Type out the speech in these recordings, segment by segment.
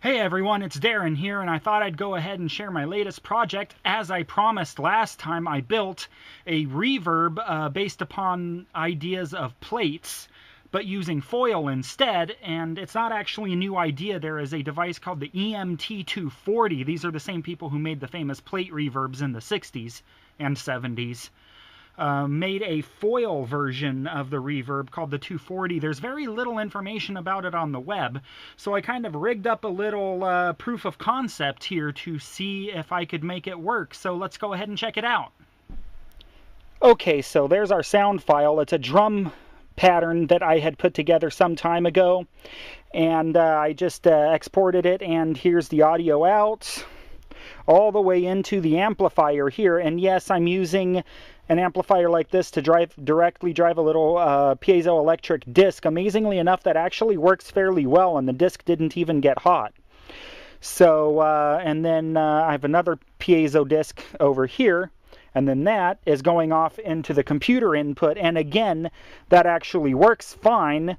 Hey everyone, it's Darren here, and I thought I'd go ahead and share my latest project. As I promised last time, I built a reverb based upon ideas of plates, but using foil instead, and it's not actually a new idea. There is a device called the EMT240. These are the same people who made the famous plate reverbs in the 60s and 70s. Made a foil version of the reverb called the 240. There's very little information about it on the web, so I kind of rigged up a little proof of concept here to see if I could make it work. So let's go ahead and check it out. Okay, so there's our sound file. It's a drum pattern that I had put together some time ago, and I just exported it, and here's the audio out all the way into the amplifier here. And yes, I'm using an amplifier like this to directly drive a little piezoelectric disc. Amazingly enough, that actually works fairly well, and the disc didn't even get hot. So, and then I have another piezo disc over here, and then that is going off into the computer input. And again, that actually works fine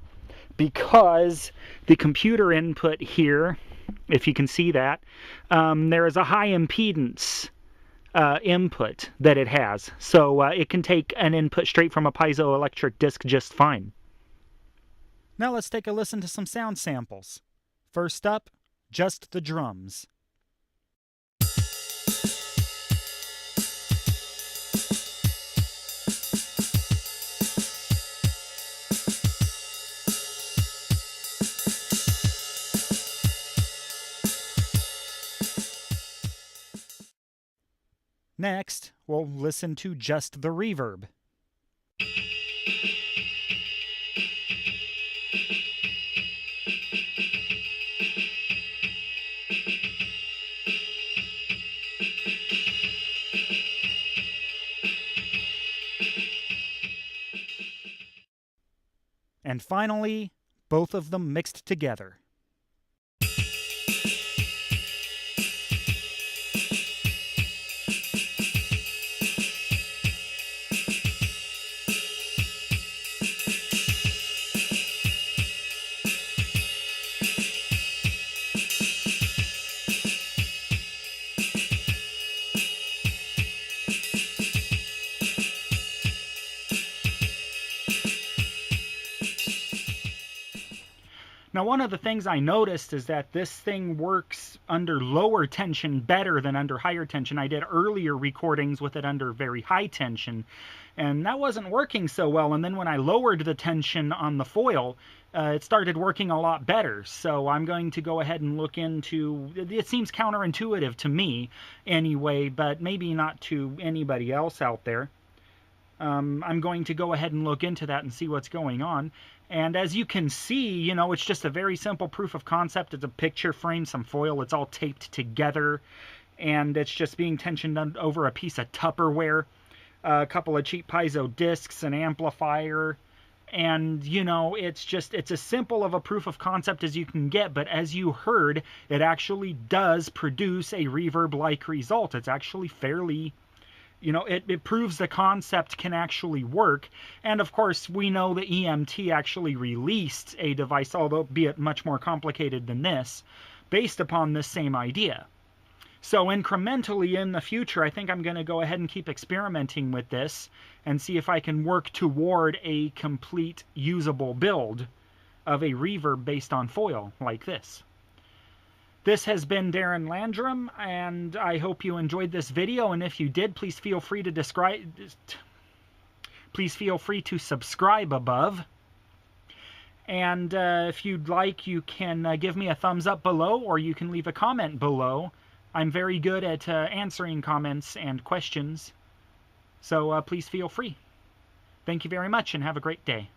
because the computer input here, if you can see that, there is a high impedance input that it has. So it can take an input straight from a piezoelectric disc just fine. Now let's take a listen to some sound samples. First up, just the drums. Next, we'll listen to just the reverb. And finally, both of them mixed together. Now, one of the things I noticed is that this thing works under lower tension better than under higher tension. I did earlier recordings with it under very high tension, and that wasn't working so well. And then when I lowered the tension on the foil, it started working a lot better. So I'm going to go ahead and look into, it seems counterintuitive to me anyway, but maybe not to anybody else out there. I'm going to go ahead and look into that and see what's going on. And as you can see, you know, it's just a very simple proof of concept. It's a picture frame, some foil. It's all taped together, and it's just being tensioned over a piece of Tupperware, a couple of cheap piezo discs, an amplifier, and, you know, it's as simple of a proof of concept as you can get. But as you heard, it actually does produce a reverb-like result. It's actually fairly... You know, it proves the concept can actually work. And of course, we know the EMT actually released a device, albeit much more complicated than this, based upon this same idea. So incrementally in the future, I think I'm going to go ahead and keep experimenting with this and see if I can work toward a complete usable build of a reverb based on foil like this. This has been Darren Landrum, and I hope you enjoyed this video, and if you did, please feel free to subscribe above. And if you'd like, you can give me a thumbs up below, or you can leave a comment below. I'm very good at answering comments and questions, so please feel free. Thank you very much, and have a great day.